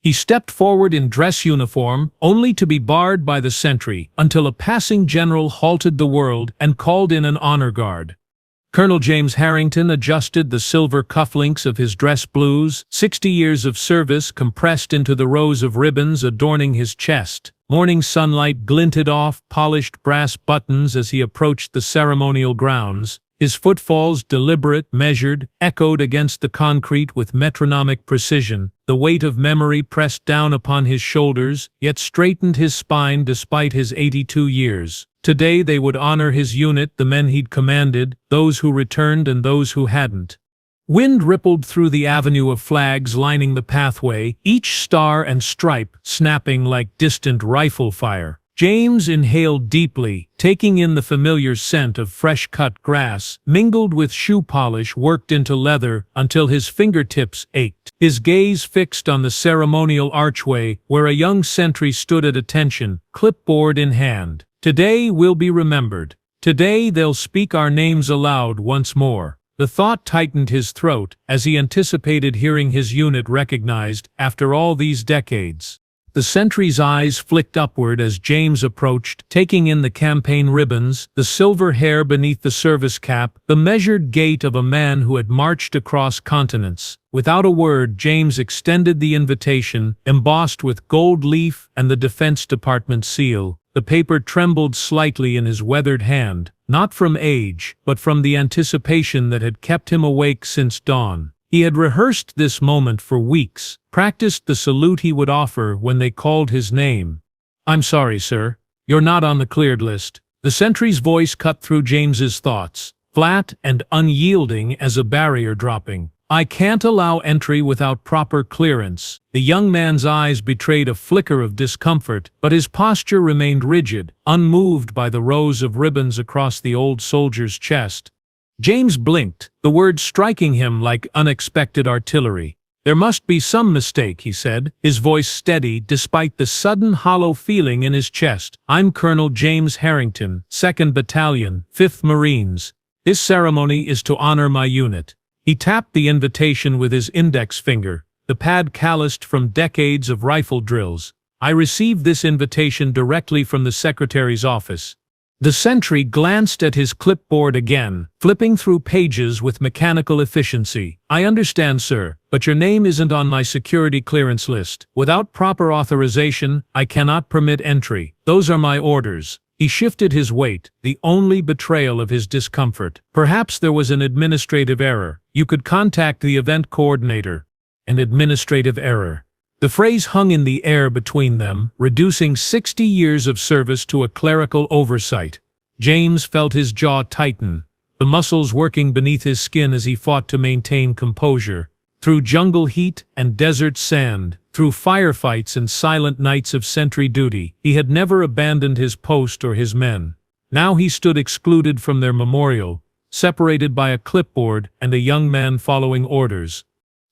He stepped forward in dress uniform, only to be barred by the sentry, until a passing general halted the world and called in an honor guard. Colonel James Harrington adjusted the silver cufflinks of his dress blues, 60 years of service compressed into the rows of ribbons adorning his chest. Morning sunlight glinted off polished brass buttons as he approached the ceremonial grounds. His footfalls, deliberate, measured, echoed against the concrete with metronomic precision. The weight of memory pressed down upon his shoulders, yet straightened his spine despite his 82 years. Today they would honor his unit, the men he'd commanded, those who returned and those who hadn't. Wind rippled through the avenue of flags lining the pathway, each star and stripe snapping like distant rifle fire. James inhaled deeply, taking in the familiar scent of fresh-cut grass, mingled with shoe polish worked into leather until his fingertips ached. His gaze fixed on the ceremonial archway where a young sentry stood at attention, clipboard in hand. Today we'll be remembered. Today they'll speak our names aloud once more. The thought tightened his throat as he anticipated hearing his unit recognized after all these decades. The sentry's eyes flicked upward as James approached, taking in the campaign ribbons, the silver hair beneath the service cap, the measured gait of a man who had marched across continents. Without a word, James extended the invitation, embossed with gold leaf and the Defense Department seal. The paper trembled slightly in his weathered hand, not from age, but from the anticipation that had kept him awake since dawn. He had rehearsed this moment for weeks, practiced the salute he would offer when they called his name. "I'm sorry, sir. You're not on the cleared list." The sentry's voice cut through James's thoughts, flat and unyielding as a barrier dropping. "I can't allow entry without proper clearance." The young man's eyes betrayed a flicker of discomfort, but his posture remained rigid, unmoved by the rows of ribbons across the old soldier's chest. James blinked, the words striking him like unexpected artillery. "There must be some mistake," he said, his voice steady despite the sudden hollow feeling in his chest. "I'm Colonel James Harrington, 2nd Battalion, 5th Marines. This ceremony is to honor my unit." He tapped the invitation with his index finger, the pad calloused from decades of rifle drills. "I received this invitation directly from the secretary's office." The sentry glanced at his clipboard again, flipping through pages with mechanical efficiency. "I understand, sir, but your name isn't on my security clearance list. Without proper authorization, I cannot permit entry. Those are my orders." He shifted his weight, the only betrayal of his discomfort. "Perhaps there was an administrative error. You could contact the event coordinator." An administrative error. The phrase hung in the air between them, reducing 60 years of service to a clerical oversight. James felt his jaw tighten, the muscles working beneath his skin as he fought to maintain composure. Through jungle heat and desert sand, through firefights and silent nights of sentry duty, he had never abandoned his post or his men. Now he stood excluded from their memorial, separated by a clipboard and a young man following orders.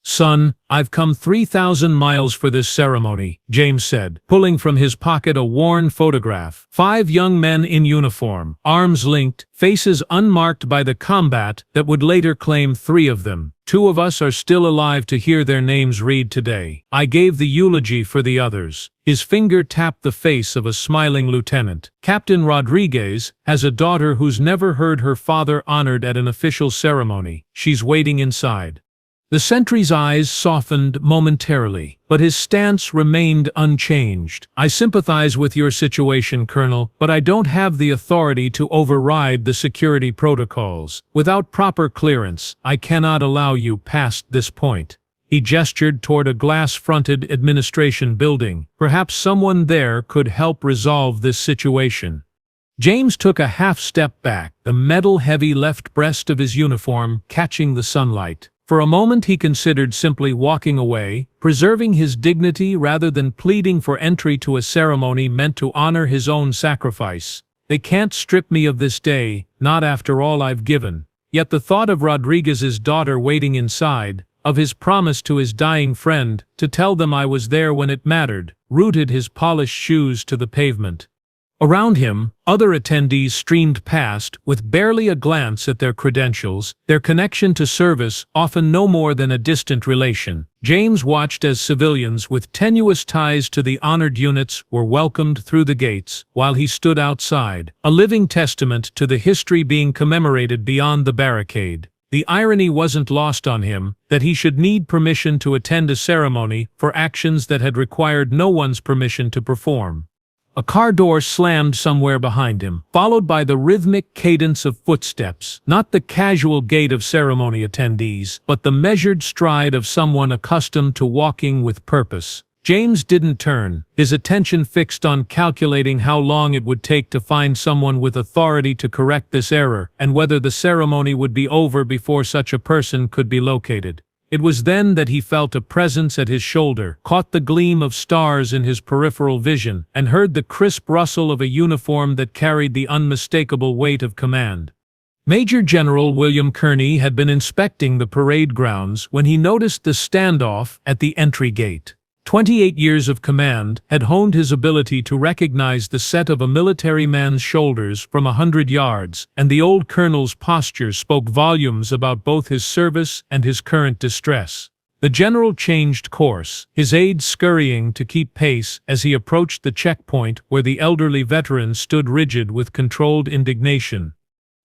"Son, I've come 3,000 miles for this ceremony," James said, pulling from his pocket a worn photograph. 5 young men in uniform, arms linked, faces unmarked by the combat that would later claim 3 of them. 2 of us are still alive to hear their names read today. I gave the eulogy for the others." His finger tapped the face of a smiling lieutenant. "Captain Rodriguez has a daughter who's never heard her father honored at an official ceremony. She's waiting inside." The sentry's eyes softened momentarily, but his stance remained unchanged. "I sympathize with your situation, Colonel, but I don't have the authority to override the security protocols. Without proper clearance, I cannot allow you past this point." He gestured toward a glass-fronted administration building. Perhaps someone there could help resolve this situation. James took a half-step back, the metal-heavy left breast of his uniform catching the sunlight. For a moment he considered simply walking away, preserving his dignity rather than pleading for entry to a ceremony meant to honor his own sacrifice. "They can't strip me of this day, not after all I've given." Yet the thought of Rodriguez's daughter waiting inside, of his promise to his dying friend to tell them I was there when it mattered, rooted his polished shoes to the pavement. Around him, other attendees streamed past with barely a glance at their credentials, their connection to service often no more than a distant relation. James watched as civilians with tenuous ties to the honored units were welcomed through the gates, while he stood outside, a living testament to the history being commemorated beyond the barricade. The irony wasn't lost on him that he should need permission to attend a ceremony for actions that had required no one's permission to perform. A car door slammed somewhere behind him, followed by the rhythmic cadence of footsteps, not the casual gait of ceremony attendees, but the measured stride of someone accustomed to walking with purpose. James didn't turn, his attention fixed on calculating how long it would take to find someone with authority to correct this error, and whether the ceremony would be over before such a person could be located. It was then that he felt a presence at his shoulder, caught the gleam of stars in his peripheral vision, and heard the crisp rustle of a uniform that carried the unmistakable weight of command. Major General William Kearney had been inspecting the parade grounds when he noticed the standoff at the entry gate. 28 years of command had honed his ability to recognize the set of a military man's shoulders from 100 yards, and the old colonel's posture spoke volumes about both his service and his current distress. The general changed course, his aides scurrying to keep pace as he approached the checkpoint where the elderly veteran stood rigid with controlled indignation.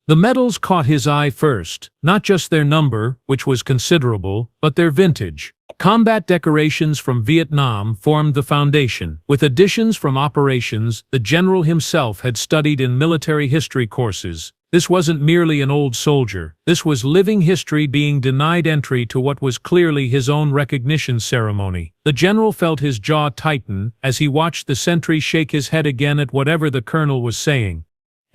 The medals caught his eye first, not just their number, which was considerable, but their vintage. Combat decorations from Vietnam formed the foundation. With additions from operations the general himself had studied in military history courses. This wasn't merely an old soldier. This was living history being denied entry to what was clearly his own recognition ceremony. The general felt his jaw tighten as he watched the sentry shake his head again at whatever the colonel was saying.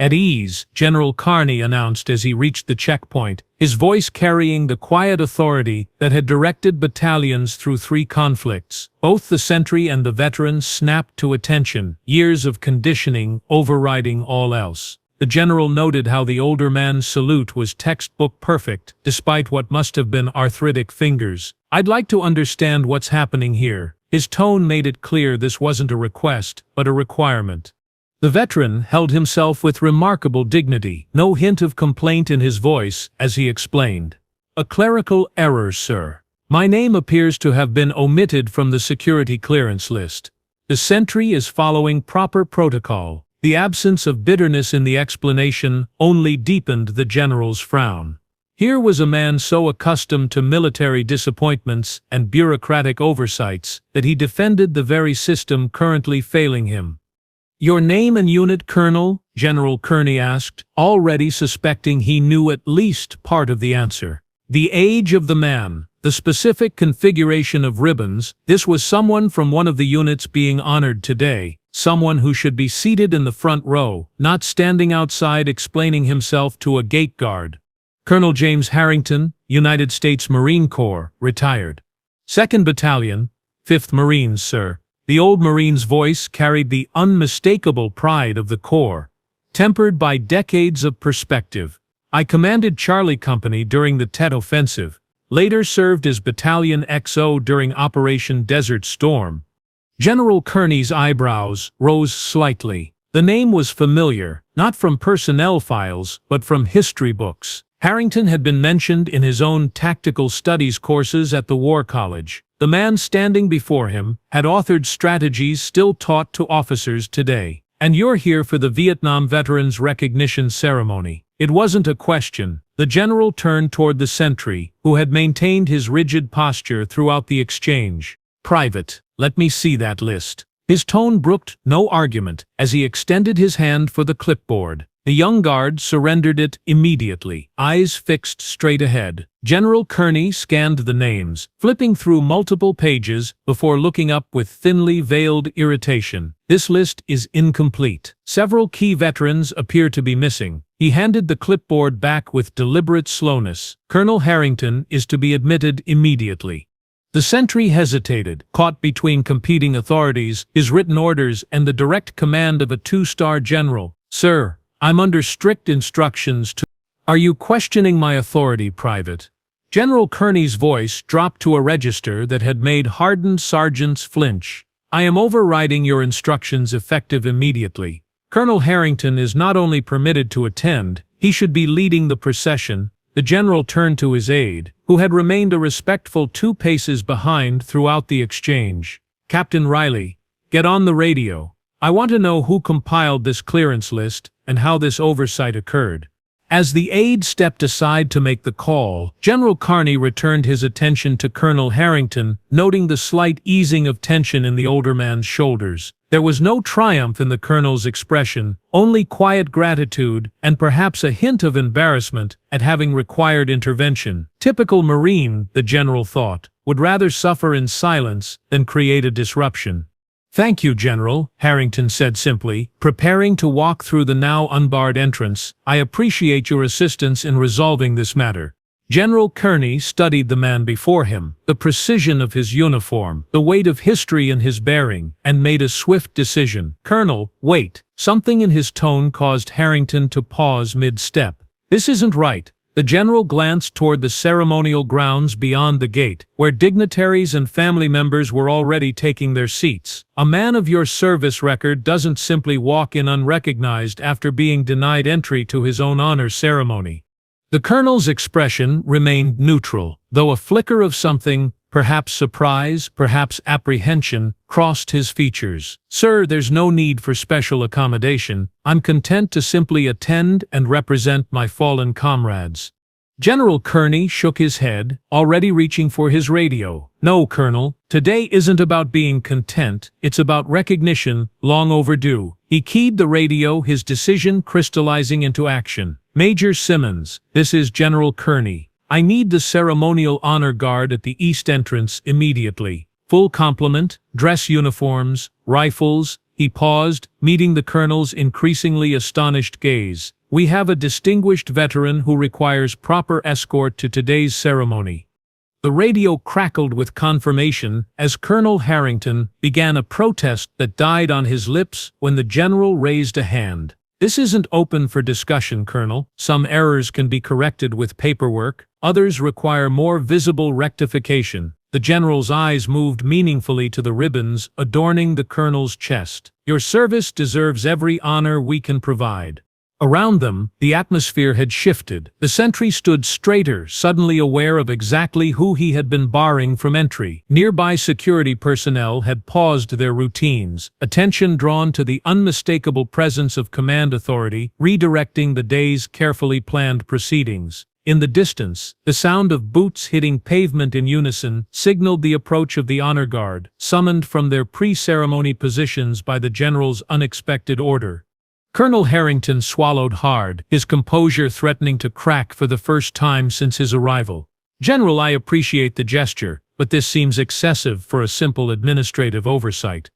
At ease, General Kearney announced as he reached the checkpoint, his voice carrying the quiet authority that had directed battalions through 3 conflicts. Both the sentry and the veteran snapped to attention, years of conditioning overriding all else. The general noted how the older man's salute was textbook perfect, despite what must have been arthritic fingers. "I'd like to understand what's happening here." His tone made it clear this wasn't a request, but a requirement. The veteran held himself with remarkable dignity, no hint of complaint in his voice, as he explained. "A clerical error, sir. My name appears to have been omitted from the security clearance list. The sentry is following proper protocol." The absence of bitterness in the explanation only deepened the general's frown. Here was a man so accustomed to military disappointments and bureaucratic oversights that he defended the very system currently failing him. "Your name and unit, Colonel?" General Kearney asked, already suspecting he knew at least part of the answer. The age of the man, the specific configuration of ribbons, this was someone from one of the units being honored today, someone who should be seated in the front row, not standing outside explaining himself to a gate guard. Colonel James Harrington, United States Marine Corps, retired. 2nd Battalion, 5th Marines, sir. The old Marine's voice carried the unmistakable pride of the Corps, tempered by decades of perspective. "I commanded Charlie Company during the Tet Offensive, later served as Battalion XO during Operation Desert Storm." General Kearney's eyebrows rose slightly. The name was familiar, not from personnel files, but from history books. Harrington had been mentioned in his own tactical studies courses at the War College. The man standing before him had authored strategies still taught to officers today. "And you're here for the Vietnam Veterans Recognition Ceremony." It wasn't a question. The general turned toward the sentry, who had maintained his rigid posture throughout the exchange. "Private, let me see that list." His tone brooked no argument as he extended his hand for the clipboard. The young guard surrendered it immediately, eyes fixed straight ahead. General Kearney scanned the names, flipping through multiple pages before looking up with thinly veiled irritation. "This list is incomplete. Several key veterans appear to be missing." He handed the clipboard back with deliberate slowness. "Colonel Harrington is to be admitted immediately." The sentry hesitated, caught between competing authorities, his written orders and the direct command of a 2-star general. "Sir, I'm under strict instructions to—" "Are you questioning my authority, Private?" General Kearney's voice dropped to a register that had made hardened sergeants flinch. "I am overriding your instructions effective immediately." Colonel Harrington is not only permitted to attend, he should be leading the procession. The general turned to his aide, who had remained a respectful 2 paces behind throughout the exchange. Captain Riley, get on the radio. I want to know who compiled this clearance list and how this oversight occurred. As the aide stepped aside to make the call, General Kearney returned his attention to Colonel Harrington, noting the slight easing of tension in the older man's shoulders. There was no triumph in the colonel's expression, only quiet gratitude and perhaps a hint of embarrassment at having required intervention. Typical Marine, the general thought, would rather suffer in silence than create a disruption. "Thank you, General," Harrington said simply, preparing to walk through the now unbarred entrance. "I appreciate your assistance in resolving this matter." General Kearney studied the man before him, the precision of his uniform, the weight of history in his bearing, and made a swift decision. "Colonel, wait." Something in his tone caused Harrington to pause mid-step. "This isn't right." The general glanced toward the ceremonial grounds beyond the gate, where dignitaries and family members were already taking their seats. "A man of your service record doesn't simply walk in unrecognized after being denied entry to his own honor ceremony." The colonel's expression remained neutral, though a flicker of something, perhaps surprise, perhaps apprehension, crossed his features. "Sir, there's no need for special accommodation. I'm content to simply attend and represent my fallen comrades." General Kearney shook his head, already reaching for his radio. "No, Colonel, today isn't about being content, it's about recognition, long overdue." He keyed the radio, his decision crystallizing into action. "Major Simmons, this is General Kearney. I need the ceremonial honor guard at the east entrance immediately. Full complement, dress uniforms, rifles." He paused, meeting the colonel's increasingly astonished gaze. "We have a distinguished veteran who requires proper escort to today's ceremony." The radio crackled with confirmation as Colonel Harrington began a protest that died on his lips when the general raised a hand. "This isn't open for discussion, Colonel. Some errors can be corrected with paperwork, others require more visible rectification." The general's eyes moved meaningfully to the ribbons adorning the colonel's chest. "Your service deserves every honor we can provide." Around them, the atmosphere had shifted. The sentry stood straighter, suddenly aware of exactly who he had been barring from entry. Nearby security personnel had paused their routines, attention drawn to the unmistakable presence of command authority, redirecting the day's carefully planned proceedings. In the distance, the sound of boots hitting pavement in unison signaled the approach of the honor guard, summoned from their pre-ceremony positions by the general's unexpected order. Colonel Harrington swallowed hard, his composure threatening to crack for the first time since his arrival. "General, I appreciate the gesture, but this seems excessive for a simple administrative oversight."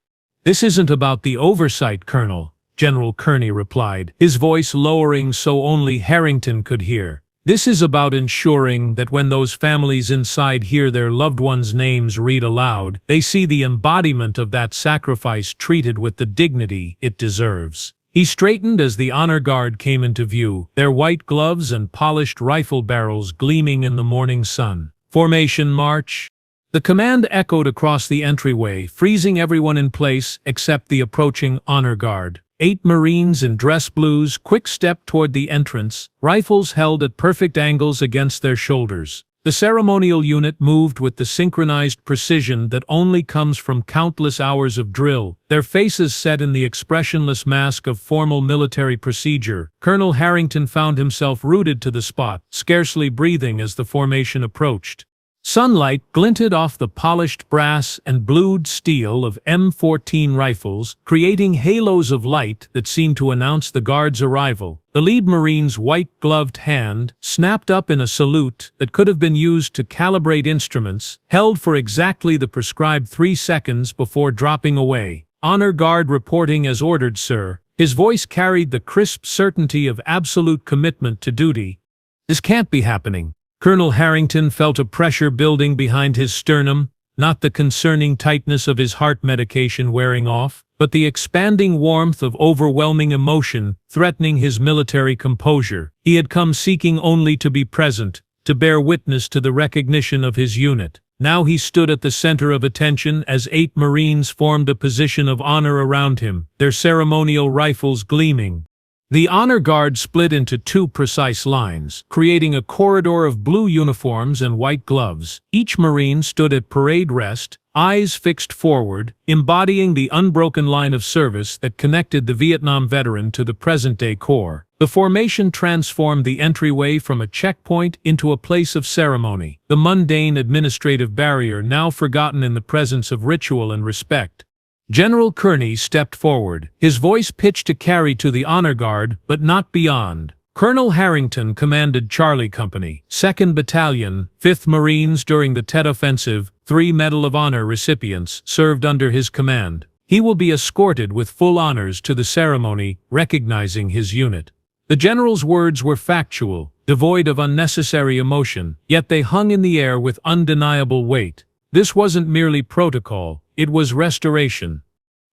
"This isn't about the oversight, Colonel," General Kearney replied, his voice lowering so only Harrington could hear. "This is about ensuring that when those families inside hear their loved ones' names read aloud, they see the embodiment of that sacrifice treated with the dignity it deserves." He straightened as the honor guard came into view, their white gloves and polished rifle barrels gleaming in the morning sun. "Formation march!" The command echoed across the entryway, freezing everyone in place except the approaching honor guard. 8 Marines in dress blues quick-stepped toward the entrance, rifles held at perfect angles against their shoulders. The ceremonial unit moved with the synchronized precision that only comes from countless hours of drill, their faces set in the expressionless mask of formal military procedure. Colonel Harrington found himself rooted to the spot, scarcely breathing as the formation approached. Sunlight glinted off the polished brass and blued steel of M14 rifles, creating halos of light that seemed to announce the guard's arrival. The lead Marine's white-gloved hand, snapped up in a salute that could have been used to calibrate instruments, held for exactly the prescribed 3 seconds before dropping away. "Honor guard reporting as ordered, sir." His voice carried the crisp certainty of absolute commitment to duty. "This can't be happening." Colonel Harrington felt a pressure building behind his sternum, not the concerning tightness of his heart medication wearing off, but the expanding warmth of overwhelming emotion threatening his military composure. He had come seeking only to be present, to bear witness to the recognition of his unit. Now he stood at the center of attention as 8 Marines formed a position of honor around him, their ceremonial rifles gleaming. The honor guard split into 2 precise lines, creating a corridor of blue uniforms and white gloves. Each Marine stood at parade rest, eyes fixed forward, embodying the unbroken line of service that connected the Vietnam veteran to the present-day Corps. The formation transformed the entryway from a checkpoint into a place of ceremony, the mundane administrative barrier now forgotten in the presence of ritual and respect. General Kearney stepped forward, his voice pitched to carry to the honor guard, but not beyond. Colonel Harrington commanded Charlie Company, 2nd Battalion, 5th Marines during the Tet Offensive. 3 Medal of Honor recipients served under his command. He will be escorted with full honors to the ceremony, recognizing his unit. The general's words were factual, devoid of unnecessary emotion, yet they hung in the air with undeniable weight. This wasn't merely protocol, it was restoration.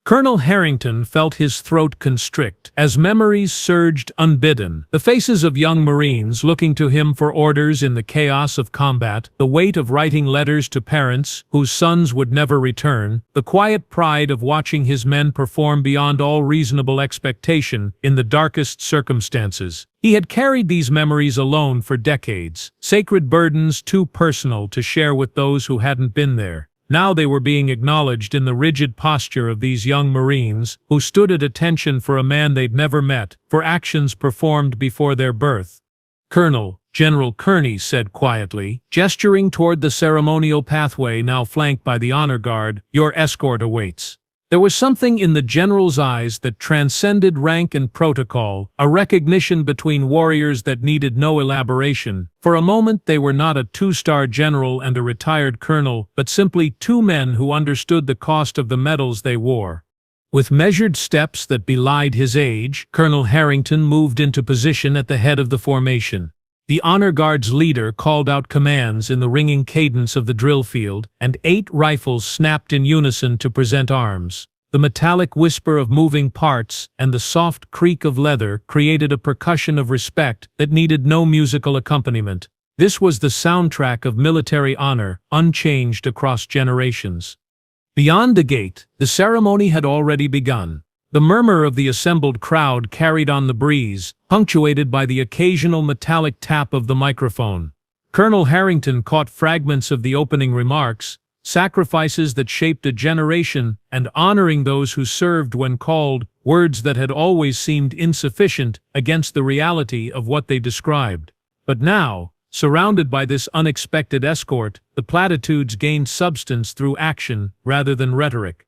Colonel Harrington felt his throat constrict as memories surged unbidden. The faces of young Marines looking to him for orders in the chaos of combat, the weight of writing letters to parents whose sons would never return, the quiet pride of watching his men perform beyond all reasonable expectation in the darkest circumstances. He had carried these memories alone for decades, sacred burdens too personal to share with those who hadn't been there. Now they were being acknowledged in the rigid posture of these young Marines, who stood at attention for a man they'd never met, for actions performed before their birth. "Colonel," General Kearney said quietly, gesturing toward the ceremonial pathway now flanked by the honor guard, "your escort awaits." There was something in the general's eyes that transcended rank and protocol, a recognition between warriors that needed no elaboration. For a moment they were not a 2-star general and a retired colonel, but simply 2 men who understood the cost of the medals they wore. With measured steps that belied his age, Colonel Harrington moved into position at the head of the formation. The honor guard's leader called out commands in the ringing cadence of the drill field, and 8 rifles snapped in unison to present arms. The metallic whisper of moving parts and the soft creak of leather created a percussion of respect that needed no musical accompaniment. This was the soundtrack of military honor, unchanged across generations. Beyond the gate, the ceremony had already begun. The murmur of the assembled crowd carried on the breeze, punctuated by the occasional metallic tap of the microphone. Colonel Harrington caught fragments of the opening remarks, sacrifices that shaped a generation and honoring those who served when called, words that had always seemed insufficient against the reality of what they described. But now, surrounded by this unexpected escort, the platitudes gained substance through action rather than rhetoric.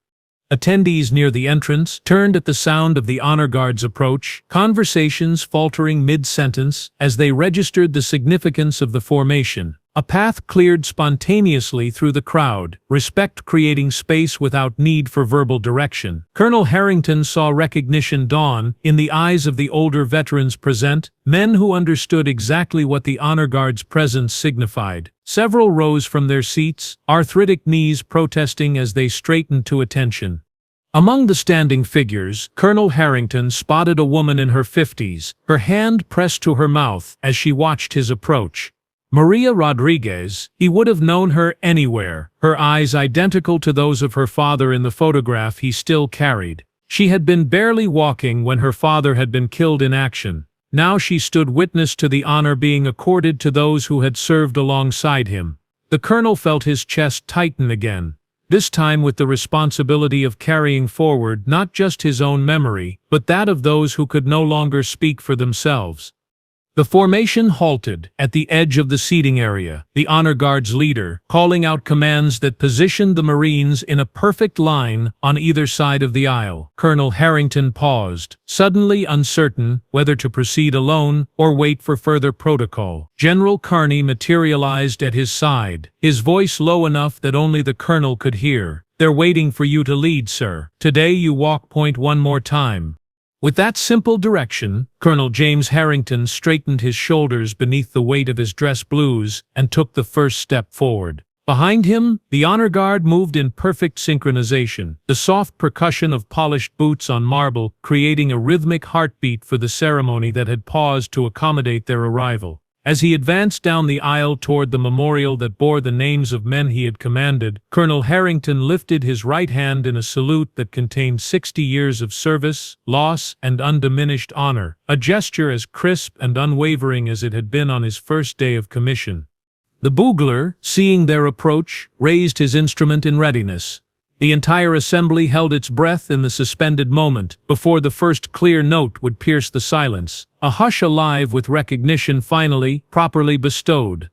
Attendees near the entrance turned at the sound of the honor guard's approach, conversations faltering mid-sentence as they registered the significance of the formation. A path cleared spontaneously through the crowd, respect creating space without need for verbal direction. Colonel Harrington saw recognition dawn in the eyes of the older veterans present, men who understood exactly what the honor guard's presence signified. Several rose from their seats, arthritic knees protesting as they straightened to attention. Among the standing figures, Colonel Harrington spotted a woman in her 50s, her hand pressed to her mouth as she watched his approach. Maria Rodriguez, he would have known her anywhere, her eyes identical to those of her father in the photograph he still carried. She had been barely walking when her father had been killed in action. Now she stood witness to the honor being accorded to those who had served alongside him. The colonel felt his chest tighten again, this time with the responsibility of carrying forward not just his own memory, but that of those who could no longer speak for themselves. The formation halted at the edge of the seating area, the honor guard's leader calling out commands that positioned the Marines in a perfect line on either side of the aisle. Colonel Harrington paused, suddenly uncertain whether to proceed alone or wait for further protocol. General Kearney materialized at his side, his voice low enough that only the colonel could hear. "They're waiting for you to lead, sir. Today you walk point one more time." With that simple direction, Colonel James Harrington straightened his shoulders beneath the weight of his dress blues and took the first step forward. Behind him, the honor guard moved in perfect synchronization, the soft percussion of polished boots on marble creating a rhythmic heartbeat for the ceremony that had paused to accommodate their arrival. As he advanced down the aisle toward the memorial that bore the names of men he had commanded, Colonel Harrington lifted his right hand in a salute that contained 60 years of service, loss, and undiminished honor, a gesture as crisp and unwavering as it had been on his first day of commission. The bugler, seeing their approach, raised his instrument in readiness. The entire assembly held its breath in the suspended moment, before the first clear note would pierce the silence, a hush alive with recognition finally, properly bestowed.